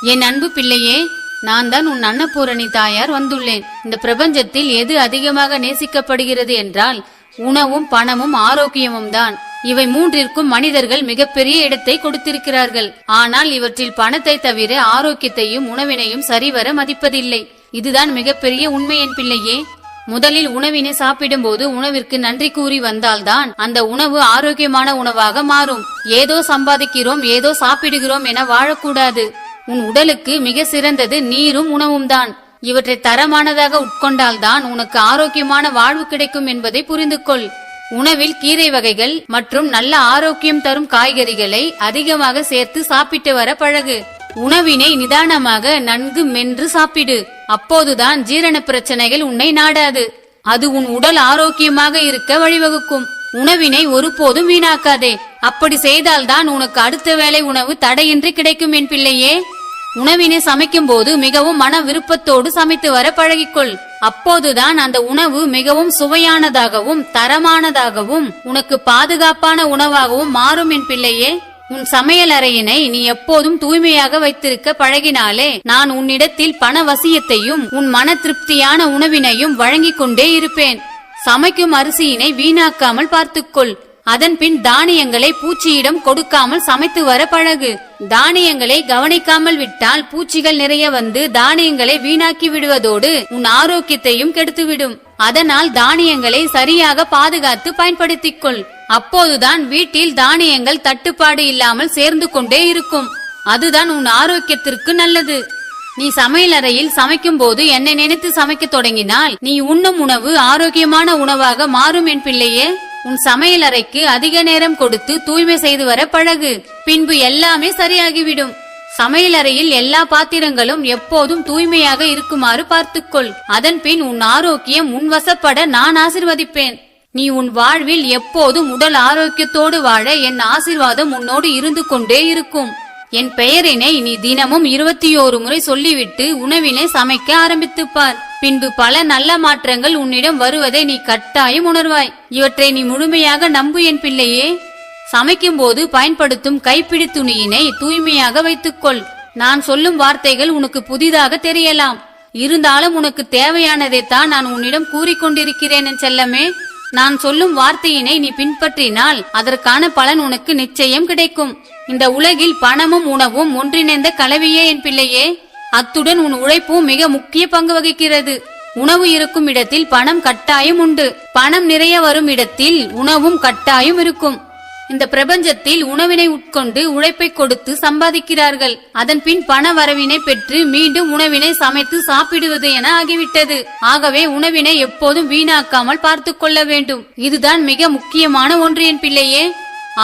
என் அன்பு பிள்ளையே, நான் தான் உன் அன்னபூரணி தாயார் வந்துள்ளேன். இந்த பிரபஞ்சத்தில் எது அதிகமாக நேசிக்கப்படுகிறது என்றால் உணவும் பணமும் ஆரோக்கியமும் தான். இவை மூன்றிற்கும் மனிதர்கள் மிகப்பெரிய இடத்தை கொடுத்திருக்கிறார்கள். ஆனால் இவற்றில் பணத்தை தவிர ஆரோக்கியத்தையும் உணவினையும் சரிவர மதிப்பதில்லை. இதுதான் மிகப்பெரிய உண்மை என் பிள்ளையே. முதலில் உணவினை சாப்பிடும் போது உணவிற்கு நன்றி கூறி வந்தால்தான் அந்த உணவு ஆரோக்கியமான உணவாக மாறும். ஏதோ சம்பாதிக்கிறோம், ஏதோ சாப்பிடுகிறோம் என வாழக்கூடாது. உன் உடலுக்கு மிக சிறந்தது நீரும் உணவும் தான். இவற்றை தரமானதாக உட்கொண்டால்தான் உனக்கு ஆரோக்கியமான வாழ்வு கிடைக்கும் என்பதை புரிந்து கொள். உணவில் கீரை வகைகள் மற்றும் நல்ல ஆரோக்கியம் தரும் காய்கறிகளை அதிகமாக சேர்த்து சாப்பிட்டு வர பழகு. உணவினை நிதானமாக நன்கு மென்று சாப்பிடு. அப்போதுதான் ஜீரண பிரச்சனைகள் உன்னை நாடாது. அது உன் உடல் ஆரோக்கியமாக இருக்க வழிவகுக்கும். உணவினை ஒருபோதும் வீணாக்காதே. அப்படி செய்தால்தான் உனக்கு அடுத்த வேளை உணவு தடையின்றி கிடைக்கும் என் பிள்ளையே. உணவினை சமைக்கும் போது மிகவும் மன விருப்பத்தோடு சமைத்து வர பழகிக்கொள். அப்போதுதான் அந்த உணவு மிகவும் சுவையானதாகவும் தரமானதாகவும் உனக்கு பாதுகாப்பான உணவாகவும் மாறும் என் பிள்ளையே. உன் சமையல் அறையினை நீ எப்போதும் தூய்மையாக வைத்திருக்க பழகினாலே நான் உன்னிடத்தில் பண வசியத்தையும் உன் மன திருப்தியான உணவினையும் வழங்கிக் கொண்டே இருப்பேன். சமைக்கும் அரிசியினை வீணாக்காமல் பார்த்துக்கொள். அதன் பின் தானியங்களை பூச்சியிடம் கொடுக்காமல் சமைத்து வர பழகு. தானியங்களை கவனிக்காமல் விட்டால் பூச்சிகள் நிறைய வந்து தானியங்களை வீணாக்கி விடுவதோடு உன் ஆரோக்கியத்தையும் கெடுத்துவிடும். அதனால் தானியங்களை சரியாக பாதுகாத்து பயன்படுத்திக் கொள். அப்போதுதான் வீட்டில் தானியங்கள் தட்டுப்பாடு இல்லாமல் சேர்ந்து கொண்டே இருக்கும். அதுதான் உன் ஆரோக்கியத்திற்கு நல்லது. நீ சமையல் அறையில் சமைக்கும் போது என்னை நினைத்து சமைக்க தொடங்கினால் நீ உண்ணும் உணவு ஆரோக்கியமான உணவாக மாறும் என் பிள்ளையே. உன் சமையல் அறைக்கு அதிக நேரம் கொடுத்து தூய்மை செய்து வர பழகு. பின்பு எல்லாமே சரியாகிவிடும். சமையல் அறையில் எல்லா பாத்திரங்களும் எப்போதும் தூய்மையாக இருக்குமாறு பார்த்துக்கொள். அதன் பின் உன் ஆரோக்கியம் உன் வசப்பட நான் ஆசிர்வதிப்பேன். நீ உன் வாழ்வில் எப்போதும் உடல் ஆரோக்கியத்தோடு வாழ என் ஆசிர்வாதம் உன்னோடு இருந்து கொண்டே இருக்கும். என் பெயரினை நீ தினமும் 21 முறை சொல்லிவிட்டு உணவினை சமைக்க ஆரம்பித்துப்பார். பின்பு பல நல்ல மாற்றங்கள் உன்னிடம் வருவதை நீ கட்டாயம் உணர்வாய். இவற்றை நீ முழுமையாக நம்பு என் பிள்ளையே. சமைக்கும் போது பயன்படுத்தும் கைப்பிடி துணியினை தூய்மையாக வைத்துக்கொள். நான் சொல்லும் வார்த்தைகள் உனக்கு புதிதாக தெரியலாம். இருந்தாலும் உனக்கு தேவையானதைத்தான் நான் உன்னிடம் கூறிக்கொண்டிருக்கிறேன் என் செல்லமே. நான் சொல்லும் வார்த்தையினை நீ பின்பற்றினால் அதற்கான பலன் உனக்கு நிச்சயம் கிடைக்கும். இந்த உலகில் பணமும் உணவும் ஒன்றிணைந்த கலவையே என் பிள்ளையே. அத்துடன் உன் உழைப்பும் மிக முக்கிய பங்கு வகிக்கிறது. உணவு இருக்கும் இடத்தில் பணம் கட்டாயம் உண்டு. பணம் நிறைய வரும் இடத்தில் உணவும் கட்டாயம் இருக்கும். இந்த பிரபஞ்சத்தில் உணவினை உட்கொண்டு உழைப்பை கொடுத்து சம்பாதிக்கிறார்கள். அதன் பின் பண வரவினை பெற்று மீண்டும் உணவினை சமைத்து சாப்பிடுவது என ஆகிவிட்டது. ஆகவே உணவினை எப்போதும் வீணாக்காமல் பார்த்து கொள்ள வேண்டும். இதுதான் மிக முக்கியமான ஒன்று என் பிள்ளையே.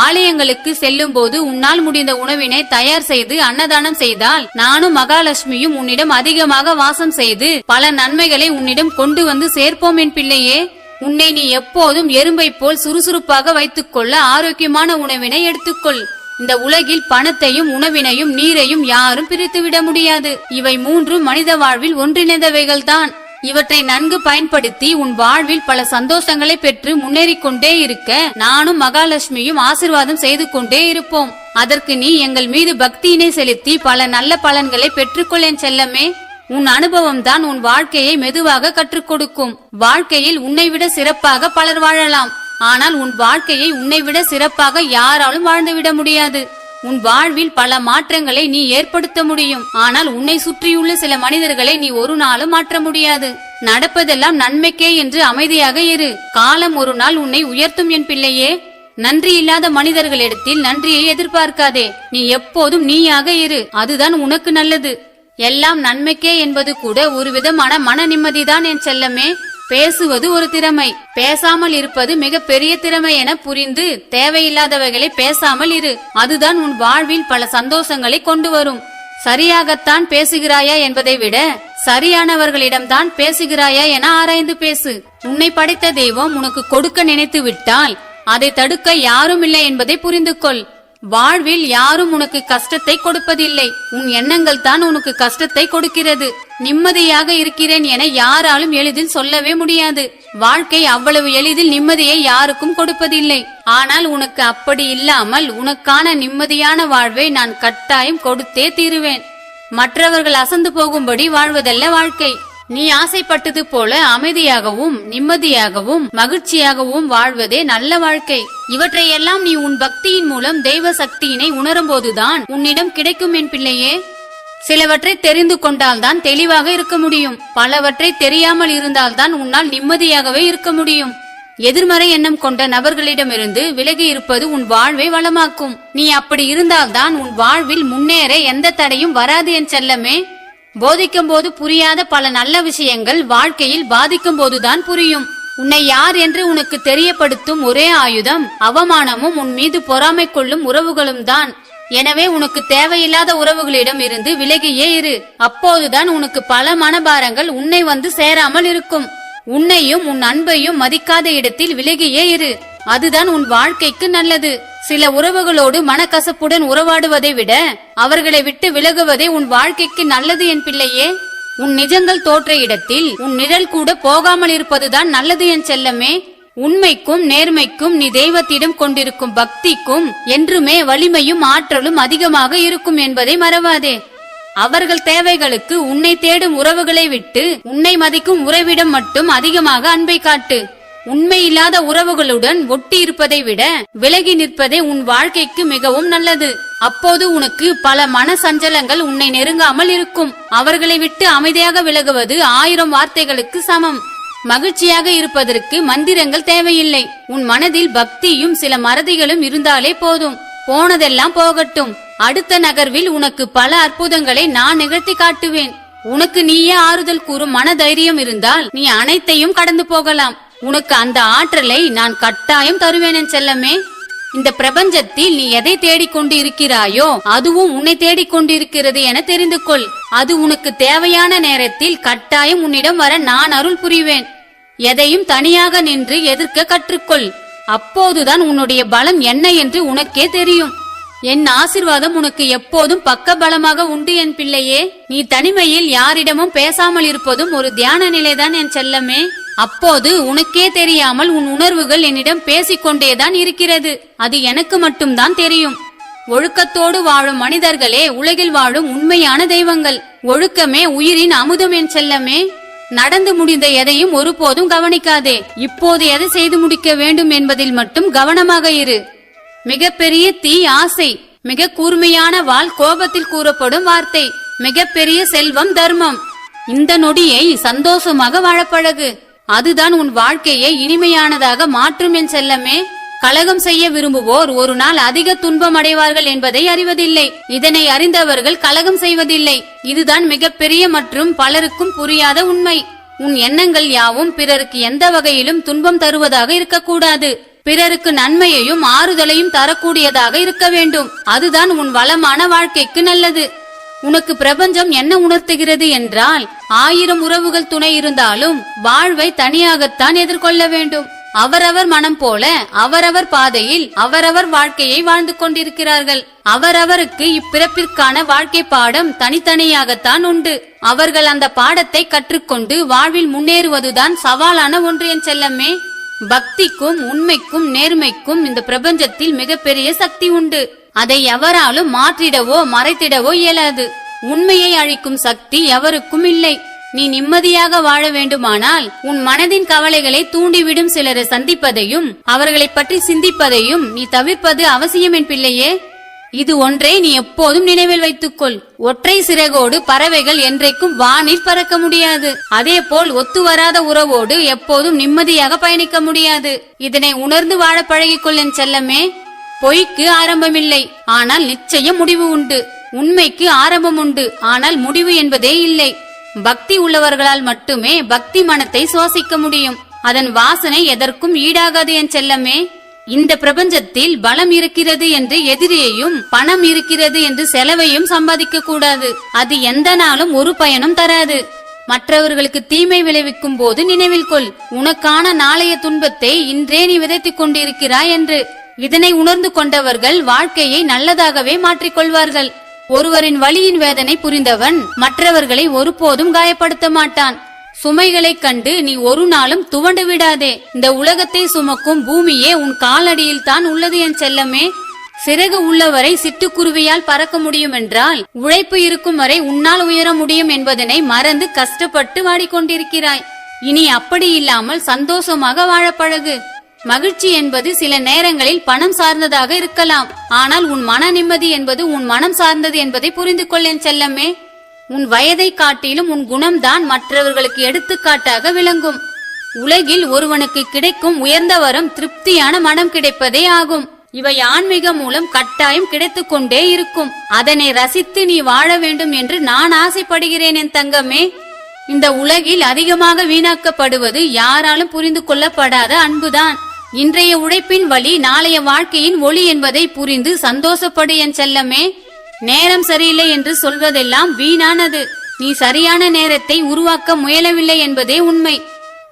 ஆலயங்களுக்கு செல்லும் போது உன்னால் முடிந்த உணவினை தயார் செய்து அன்னதானம் செய்தால் நானும் மகாலட்சுமியும் உன்னிடம் அதிகமாக வாசம் செய்து பல நன்மைகளை உன்னிடம் கொண்டு வந்து சேர்ப்போம் என் பிள்ளையே. உன்னை நீ எப்போதும் எறும்பை போல் சுறுசுறுப்பாக வைத்துக் கொள்ள ஆரோக்கியமான உணவினை எடுத்துக்கொள். இந்த உலகில் பணத்தையும் உணவினையும் நீரையும் யாரும் பிரித்துவிட முடியாது. இவை மூன்றும் மனித வாழ்வில் ஒன்றிணைந்தவைகள்தான். இவற்றை நன்கு பயன்படுத்தி உன் வாழ்வில் பல சந்தோஷங்களை பெற்று முன்னேறிக் கொண்டே இருக்க நானும் மகாலட்சுமியும் ஆசிர்வாதம் செய்து கொண்டே இருப்போம். அதற்கு நீ எங்கள் மீது பக்தியினை செலுத்தி பல நல்ல பலன்களை பெற்றுக்கொள் என் செல்லமே. உன் அனுபவம் தான் உன் வாழ்க்கையை மெதுவாக கற்றுக் கொடுக்கும். வாழ்க்கையில் உன்னை விட சிறப்பாக பலர் வாழலாம். ஆனால் உன் வாழ்க்கையை உன்னை விட சிறப்பாக யாராலும் வாழ்ந்துவிட முடியாது. உன் வாழ்வில் பல மாற்றங்களை நீ ஏற்படுத்த முடியும். ஆனால் உன்னை சுற்றியுள்ள சில மனிதர்களை நீ ஒரு நாளும் மாற்ற முடியாது. நடப்பதெல்லாம் நன்மைக்கே என்று அமைதியாக இரு. காலம் ஒரு நாள் உன்னை உயர்த்தும் என் பிள்ளையே. நன்றி இல்லாத மனிதர்களிடத்தில் நன்றியை எதிர்பார்க்காதே. நீ எப்போதும் நீயாக இரு. அதுதான் உனக்கு நல்லது. எல்லாம் நன்மைக்கே என்பது கூட ஒரு விதமான மன நிம்மதிதான் என் செல்லமே. பேசுவது ஒரு திறமை, பேசாமல் இருப்பது மிக பெரிய திறமை என புரிந்து தேவையில்லாதவைகளை பேசாமல் இரு. அதுதான் உன் வாழ்வில் பல சந்தோஷங்களை கொண்டு வரும். சரியாகத்தான் பேசுகிறாயா என்பதை விட சரியானவர்களிடம்தான் பேசுகிறாயா என ஆராய்ந்து பேசு. உன்னை படைத்த தெய்வம் உனக்கு கொடுக்க நினைத்து விட்டால் அதை தடுக்க யாரும் இல்லை என்பதை புரிந்து கொள். வாழ்வில் யாரும் உனக்கு கஷ்டத்தை கொடுப்பதில்லை. உன் எண்ணங்கள் தான் உனக்கு கஷ்டத்தை கொடுக்கிறது. நிம்மதியாக இருக்கிறேன் என யாராலும் எளிதில் சொல்லவே முடியாது. வாழ்க்கை அவ்வளவு எளிதில் நிம்மதியை யாருக்கும் கொடுப்பதில்லை. ஆனால் உனக்கு அப்படி இல்லாமல் உனக்கான நிம்மதியான வாழ்வை நான் கட்டாயம் கொடுத்தே தீருவேன். மற்றவர்கள் அசந்து போகும்படி வாழ்வதல்ல வாழ்க்கை. நீ ஆசைப்பட்டது போல அமைதியாகவும் நிம்மதியாகவும் மகிழ்ச்சியாகவும் வாழ்வதே நல்ல வாழ்க்கை. இவற்றையெல்லாம் நீ உன் பக்தியின் மூலம் தெய்வ சக்தியினை உணரும்போதுதான் உன்னிடம் கிடைக்கும் என் பிள்ளையே. சிலவற்றை தெரிந்து கொண்டால்தான் தெளிவாக இருக்க முடியும். பலவற்றை தெரியாமல் இருந்தால்தான் உன்னால் நிம்மதியாகவே இருக்க முடியும். எதிர்மறை எண்ணம் கொண்ட நபர்களிடமிருந்து விலகி இருப்பது உன் வாழ்வை வளமாக்கும். நீ அப்படி இருந்தால்தான் உன் வாழ்வில் முன்னேற எந்த தடையும் வராது என் செல்லமே. போதிக்கும் போது புரியாத பல நல்ல விஷயங்கள் வாழ்க்கையில் பாதிக்கும் போதுதான் புரியும். உன்னை யார் என்று உனக்கு தெரியப்படுத்தும் ஒரே ஆயுதம் அவமானமும் உன் மீது பொறாமை கொள்ளும் உறவுகளும் தான். எனவே உனக்கு தேவையில்லாத உறவுகளிடம் இருந்து விலகியே இரு. அப்போதுதான் உனக்கு பல மனபாரங்கள் உன்னை வந்து சேராமல் இருக்கும். உன்னையும் உன் அன்பையும் மதிக்காத இடத்தில் விலகியே இரு. அதுதான் உன் வாழ்க்கைக்கு நல்லது. சில உறவுகளோடு மனக்கசப்புடன் உறவாடுவதை விட அவர்களை விட்டு விலகுவதே உன் வாழ்க்கைக்கு நல்லது என் பிள்ளையே. உன் நிஜங்கள் தோற்ற இடத்தில் உன் நிழல் கூட போகாமல் இருப்பதுதான் நல்லது என் செல்லமே. உண்மைக்கும் நேர்மைக்கும் நீ தெய்வத்திடம் கொண்டிருக்கும் பக்திக்கும் என்றுமே வலிமையும் ஆற்றலும் அதிகமாக இருக்கும் என்பதை மறவாதே. அவர்கள் தேவைகளுக்கு உன்னை தேடும் உறவுகளை விட்டு உன்னை மதிக்கும் உறவிடம் மட்டும் அதிகமாக அன்பை காட்டு. உண்மை இல்லாத உறவுகளுடன் ஒட்டி இருப்பதை விட விலகி நிற்பதே உன் வாழ்க்கைக்கு மிகவும் நல்லது. அப்போது உனக்கு பல மன சஞ்சலங்கள் உன்னை நெருங்காமல் இருக்கும். அவர்களை விட்டு அமைதியாக விலகுவது 1000 வார்த்தைகளுக்கு சமம். மகிழ்ச்சியாக இருப்பதற்கு மந்திரங்கள் தேவையில்லை. உன் மனதில் பக்தியும் சில மறதிகளும் இருந்தாலே போதும். போனதெல்லாம் போகட்டும். அடுத்த நகர்வில் உனக்கு பல அற்புதங்களை நான் நிகழ்த்தி காட்டுவேன். உனக்கு நீயே ஆறுதல் கூறும் மன தைரியம் இருந்தால் நீ அனைத்தையும் கடந்து போகலாம். உனக்கு அந்த ஆற்றலை நான் கட்டாயம் தருவேன் என் செல்லமே. இந்த பிரபஞ்சத்தில் நீ எதை தேடிக்கொண்டு இருக்கிறாயோ அதுவும் உன்னை தேடிக்கொண்டு இருக்கிறது என தெரிந்து கொள். அது உனக்கு தேவையான நேரத்தில் கட்டாயம் உன்னிடம் வர நான் அருள் புரிவேன். எதையும் தனியாக நின்று எதிர்க்க கற்றுக்கொள். அப்போதுதான் உன்னுடைய பலம் என்ன என்று உனக்கே தெரியும். என் ஆசிர்வாதம் உனக்கு எப்போதும் பக்க பலமாக உண்டு என் பிள்ளையே. நீ தனிமையில் யாரிடமும் பேசாமல் இருப்பதும் ஒரு தியான நிலைதான் என் செல்லமே. அப்போது உனக்கே தெரியாமல் உன் உணர்வுகள் என்னிடம் பேசிக்கொண்டேதான் இருக்கிறது. அது எனக்கு மட்டும்தான் தெரியும். ஒழுக்கத்தோடு வாழும் மனிதர்களே உலகில் வாழும் உண்மையான தெய்வங்கள். ஒழுக்கமே உயிரின் அமுதம் என் செல்லமே. நடந்து முடிந்த எதையும் ஒருபோதும் கவனிக்காதே. இப்போது எதை செய்து முடிக்க வேண்டும் என்பதில் மட்டும் கவனமாக இரு. மிகப்பெரிய தீ ஆசை, மிக கூர்மையான வாள் கோபத்தில் கூறப்படும் வார்த்தை, மிகப்பெரிய செல்வம் தர்மம். இந்த நொடியை சந்தோஷமாக வாழப்பழகு. அதுதான் உன் வாழ்க்கையை இனிமையானதாக மாற்றும் என் செல்லமே. கலகம் செய்ய விரும்புவோர் ஒரு நாள் அதிக துன்பம் அடைவார்கள் என்பதை அறிவதில்லை. இதனை அறிந்தவர்கள் கலகம் செய்வதில்லை. இதுதான் மிகப்பெரிய மற்றும் பலருக்கும் புரியாத உண்மை. உன் எண்ணங்கள் யாவும் பிறருக்கு எந்த வகையிலும் துன்பம் தருவதாக இருக்கக்கூடாது. பிறருக்கு நன்மையையும் ஆறுதலையும் தரக்கூடியதாக இருக்க வேண்டும். அதுதான் உன் வளமான வாழ்க்கைக்கு நல்லது. உனக்கு பிரபஞ்சம் என்ன உணர்த்துகிறது என்றால் 1000 உறவுகள் துணை இருந்தாலும் வாழ்வை தனியாகத்தான் எதிர்கொள்ள வேண்டும். அவரவர் மனம் போல அவரவர் பாதையில் அவரவர் வாழ்க்கையை வாழ்ந்து கொண்டிருக்கிறார்கள். அவரவருக்கு இப்பிறப்பிற்கான வாழ்க்கை பாடம் தனித்தனியாகத்தான் உண்டு. அவர்கள் அந்த பாடத்தை கற்றுக்கொண்டு வாழ்வில் முன்னேறுவதுதான் சவாலான ஒன்று என் செல்லமே. பக்திக்கும் உண்மைக்கும் நேர்மைக்கும் இந்த பிரபஞ்சத்தில் மிகப்பெரிய சக்தி உண்டு. அதை எவராலும் மாற்றிடவோ மறைத்திடவோ இயலாது. உண்மையை அழிக்கும் சக்தி எவருக்கும் இல்லை. நீ நிம்மதியாக வாழ வேண்டுமானால் உன் மனதின் கவலைகளை தூண்டிவிடும் சிலரை சந்திப்பதையும் அவர்களை பற்றி சிந்திப்பதையும் நீ தவிர்ப்பது அவசியம் என் பிள்ளையே. இது ஒன்றை நீ எப்போதும் நினைவில் வைத்துக்கொள். ஒற்றை சிறகோடு பறவைகள் என்றைக்கும் வானில் பறக்க முடியாது. அதே போல் ஒத்து வராத உறவோடு எப்போதும் நிம்மதியாக பயணிக்க முடியாது. இதனை உணர்ந்து வாழ பழகிக்கொள் என் செல்லமே. பொய்க்கு ஆரம்பமில்லை, ஆனால் நிச்சயம் முடிவு உண்டு. உண்மைக்கு ஆரம்பம் உண்டு, ஆனால் முடிவு என்பதே இல்லை. பக்தி உள்ளவர்களால் மட்டுமே பக்தி மனத்தை சுவாசிக்க முடியும். அதன் வாசனை எதற்கும் ஈடாகாது என் செல்லமே. இந்த பிரபஞ்சத்தில் பலம் இருக்கிறது என்று எதிரியையும் பணம் இருக்கிறது என்று செலவையும் சம்பாதிக்க கூடாது. அது எந்த நாளும் ஒரு பயனும் தராது. மற்றவர்களுக்கு தீமை விளைவிக்கும் போது நினைவில் கொள், உனக்கான நாளைய துன்பத்தை இன்றே நீ விதைத்துக் கொண்டிருக்கிறாய் என்று. இதனை உணர்ந்து கொண்டவர்கள் வாழ்க்கையை நல்லதாகவே மாற்றிக்கொள்வார்கள். ஒருவரின் வலியின் வேதனை புரிந்தவன் மற்றவர்களை ஒருபோதும் காயப்படுத்த மாட்டான். சுமைகளை கண்டு நீ ஒரு நாளும் துவண்டு விடாதே. இந்த உலகத்தை சுமக்கும் பூமியே உன் காலடியில் தான் உள்ளது என் செல்லமே. சிறகு உள்ளவரை சிட்டுக்குருவியால் பறக்க முடியும் என்றால் உழைப்பு இருக்கும் வரை உன்னால் உயர முடியும் என்பதனை மறந்து கஷ்டப்பட்டு வாடிக்கொண்டிருக்கிறாய். இனி அப்படி இல்லாமல் சந்தோஷமாக வாழ பழகு. மகிழ்ச்சி என்பது சில நேரங்களில் பணம் சார்ந்ததாக இருக்கலாம். ஆனால் உன் மன நிம்மதி என்பது உன் மனம் சார்ந்தது என்பதை புரிந்து கொள்ளேன் செல்லமே. உன் வயதை காட்டிலும் உன் குணம்தான் மற்றவர்களுக்கு எடுத்துக்காட்டாக விளங்கும். உலகில் ஒருவனுக்கு கிடைக்கும் உயர்ந்த வரம் திருப்தியான மனம் கிடைப்பதே ஆகும். இவை ஆன்மீகம் மூலம் கட்டாயம் கிடைத்துக் கொண்டே இருக்கும். அதனை ரசித்து நீ வாழ வேண்டும் என்று நான் ஆசைப்படுகிறேன் என் தங்கமே. இந்த உலகில் அதிகமாக வீணாக்கப்படுவது யாராலும் புரிந்து கொள்ளப்படாத அன்புதான். இன்றைய உழைப்பின் வழி நாளைய வாழ்க்கையின் ஒளி என்பதை புரிந்து சந்தோஷப்படு என் செல்லமே. நேரம் சரியில்லை என்று சொல்வதெல்லாம் வீணானது. நீ சரியான நேரத்தை உருவாக்க முயலவில்லை என்பதே உண்மை.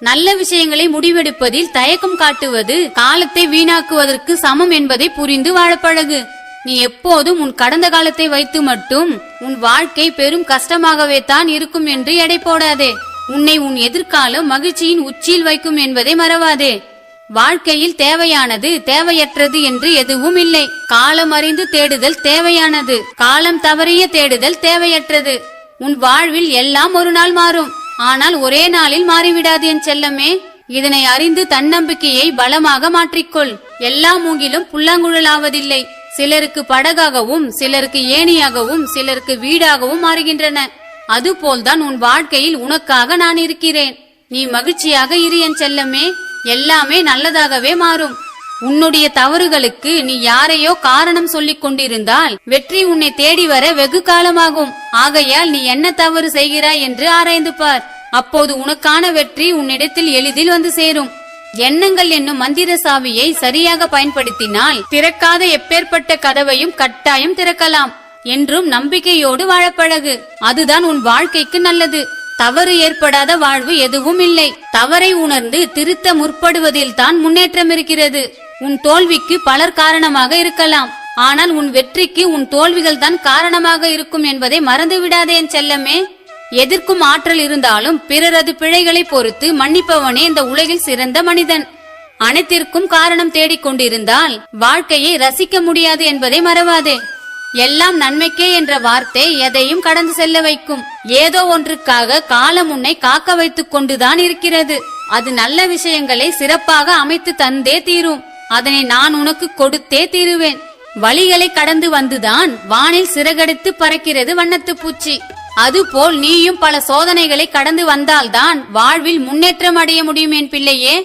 நல்ல விஷயங்களை முடிவெடுப்பதில் தயக்கம் காட்டுவது காலத்தை வீணாக்குவதற்கு சமம் என்பதை புரிந்து வாழப்பழகு. நீ எப்போதும் உன் கடந்த காலத்தை வைத்து மட்டும் உன் வாழ்க்கை பெரும் கஷ்டமாகவே தான் இருக்கும் என்று எடை போடாதே. உன்னை உன் எதிர்காலம் மகிழ்ச்சியின் உச்சியில் வைக்கும் என்பதை மறவாதே. வாழ்க்கையில் தேவையானது தேவையற்றது என்று எதுவும் இல்லை. காலம் அறிந்து தேடுதல் தேவையானது, காலம் தவறிய தேடுதல் தேவையற்றது. உன் வாழ்வில் எல்லாம் ஒரு நாள் மாறும், ஆனால் ஒரே நாளில் மாறிவிடாது என் செல்லமே. இதனை அறிந்து தன்னம்பிக்கையை பலமாக மாற்றிக்கொள். எல்லா மூங்கிலும் புல்லாங்குழலாவதில்லை. சிலருக்கு படகாகவும் சிலருக்கு ஏணியாகவும் சிலருக்கு வீடாகவும் மாறுகின்றன. அதுபோல்தான் உன் வாழ்க்கையில் உனக்காக நான் இருக்கிறேன். நீ மகிழ்ச்சியாக இரு என் செல்லமே. எல்லாமே நல்லதாகவே மாறும். உன்னுடைய தவறுகளுக்கு நீ யாரையோ காரணம் சொல்லிக் கொண்டிருந்தால் வெற்றி உன்னை தேடி வர வெகு காலமாகும். ஆகையால் நீ என்ன தவறு செய்கிறாய் என்று ஆராய்ந்து பார். அப்போது உனக்கான வெற்றி உன்னிடத்தில் எளிதில் வந்து சேரும். எண்ணங்கள் என்னும் மந்திர சாவியை சரியாக பயன்படுத்தினால் திறக்காத எப்பேற்பட்ட கதவையும் கட்டாயம் திறக்கலாம். என்றும் நம்பிக்கையோடு வாழப்பழகு. அதுதான் உன் வாழ்க்கைக்கு நல்லது. தவறு ஏற்படாத வாழ்வு எதுவும் இல்லை. தவறை உணர்ந்து திருத்த முற்படுவதில் தான் முன்னேற்றம் இருக்கிறது. உன் தோல்விக்கு பலர் காரணமாக இருக்கலாம், ஆனால் உன் வெற்றிக்கு உன் தோல்விகள் தான் காரணமாக இருக்கும் என்பதை மறந்து விடாதே என் செல்லமே. எதிர்க்கும் ஆற்றல் இருந்தாலும் பிறரது பிழைகளை பொறுத்து மன்னிப்பவனே இந்த உலகில் சிறந்த மனிதன். அனைத்திற்கும் காரணம் தேடிக்கொண்டிருந்தால் வாழ்க்கையை ரசிக்க முடியாது என்பதை மறவாதே. எல்லாம் நன்மைக்கே என்ற வார்த்தை எதையும் கடந்து செல்ல வைக்கும். ஏதோ ஒன்றுக்காக காலம் உன்னை காக்க வைத்துக் கொண்டுதான் இருக்கிறது. அது நல்ல விஷயங்களை சிறப்பாக அமைத்து தந்தே தீரும். அதனை நான் உனக்கு கொடுத்தே தீருவேன். வழிகளை கடந்து வந்துதான் வானில் சிறகடித்து பறக்கிறது வண்ணத்து பூச்சி. அதுபோல் நீயும் பல சோதனைகளை கடந்து வந்தால்தான் வாழ்வில் முன்னேற்றம் அடைய முடியும் என் பிள்ளையே.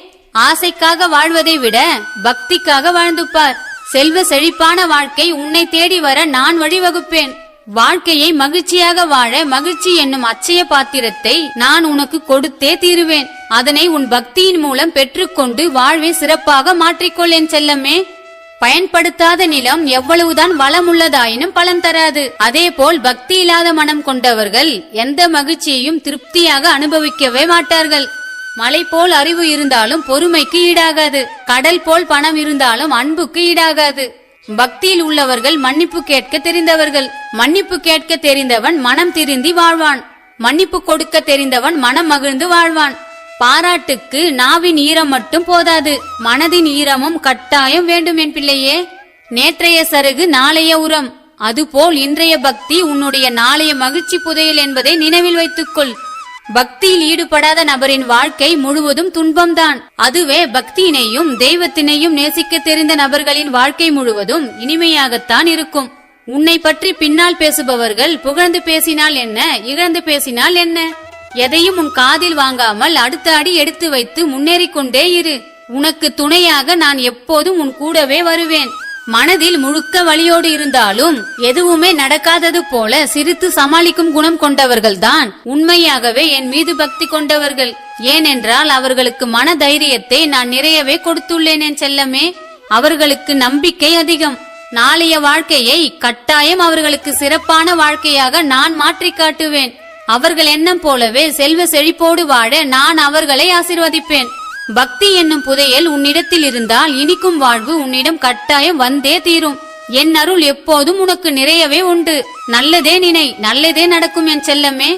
ஆசைக்காக வாழ்வதை விட பக்திக்காக வாழ்ந்து பார். செல்வ செழிப்பான வாழ்க்கை உன்னை தேடி வர நான் வழிவகுப்பேன். வாழ்க்கையை மகிழ்ச்சியாக வாழ மகிழ்ச்சி என்னும் அச்சய பாத்திரத்தை நான் உனக்கு கொடுத்தே தீருவேன். அதனை உன் பக்தியின் மூலம் பெற்றுக்கொண்டு வாழ்வை சிறப்பாக மாற்றிக்கொள் என் செல்லமே. பயன்படுத்தாத நிலம் எவ்வளவுதான் வளம் உள்ளதாயினும் பலன் தராது. அதேபோல் பக்தி இல்லாத மனம் கொண்டவர்கள் எந்த மகிழ்ச்சியையும் திருப்தியாக அனுபவிக்கவே மாட்டார்கள். மலை போல் அறிவு இருந்தாலும் பொறுமைக்கு ஈடாகாது. கடல் போல் பணம் இருந்தாலும் அன்புக்கு ஈடாகாது. பக்தியில் உள்ளவர்கள் மன்னிப்பு கேட்க தெரிந்தவர்கள். மன்னிப்பு கேட்க தெரிந்தவன் மனம் திருந்தி வாழ்வான். மன்னிப்பு கொடுக்க தெரிந்தவன் மனம் மகிழ்ந்து வாழ்வான். பாராட்டுக்கு நாவின் ஈரம் மட்டும் போதாது, மனதின் ஈரமும் கட்டாயம் வேண்டும் என் பிள்ளையே. நேற்றைய சருகு நாளைய உரம். அதுபோல் இன்றைய பக்தி உன்னுடைய நாளைய மகிழ்ச்சி புதையல் என்பதை நினைவில் வைத்துக்கொள். பக்தியில் ஈடுபடாத நபரின் வாழ்க்கை முழுவதும் துன்பம்தான். அதுவே பக்தியினையும் தெய்வத்தினையும் நேசிக்க தெரிந்த நபர்களின் வாழ்க்கை முழுவதும் இனிமையாகத்தான் இருக்கும். உன்னை பற்றி பின்னால் பேசுபவர்கள் புகழ்ந்து பேசினால் என்ன, இகழ்ந்து பேசினால் என்ன, எதையும் உன் காதில் வாங்காமல் அடுத்த அடி எடுத்து வைத்து முன்னேறிக் கொண்டே இரு. உனக்கு துணையாக நான் எப்போதும் உன் கூடவே வருவேன். மனதில் முழுக்க வலியோடு இருந்தாலும் எதுவுமே நடக்காதது போல சிரித்து சமாளிக்கும் குணம் கொண்டவர்கள்தான் உண்மையாகவே என் மீது பக்தி கொண்டவர்கள். ஏனென்றால் அவர்களுக்கு மன தைரியத்தை நான் நிறையவே கொடுத்துள்ளேன் என் செல்லமே. அவர்களுக்கு நம்பிக்கை அதிகம். நாளைய வாழ்க்கையை கட்டாயம் அவர்களுக்கு சிறப்பான வாழ்க்கையாக நான் மாற்றி காட்டுவேன். அவர்கள் எண்ணம் போலவே செல்வ செழிப்போடு வாழ நான் அவர்களை ஆசீர்வதிப்பேன். பக்தி என்னும் புதையல் உன்னிடத்தில் இருந்தால் இனிக்கும் வாழ்வு உன்னிடம் கட்டாயம் வந்தே தீரும். என் அருள் எப்போதும் உனக்கு நிறையவே உண்டு. நல்லதே நினை, நல்லதே நடக்கும் என் செல்லமே.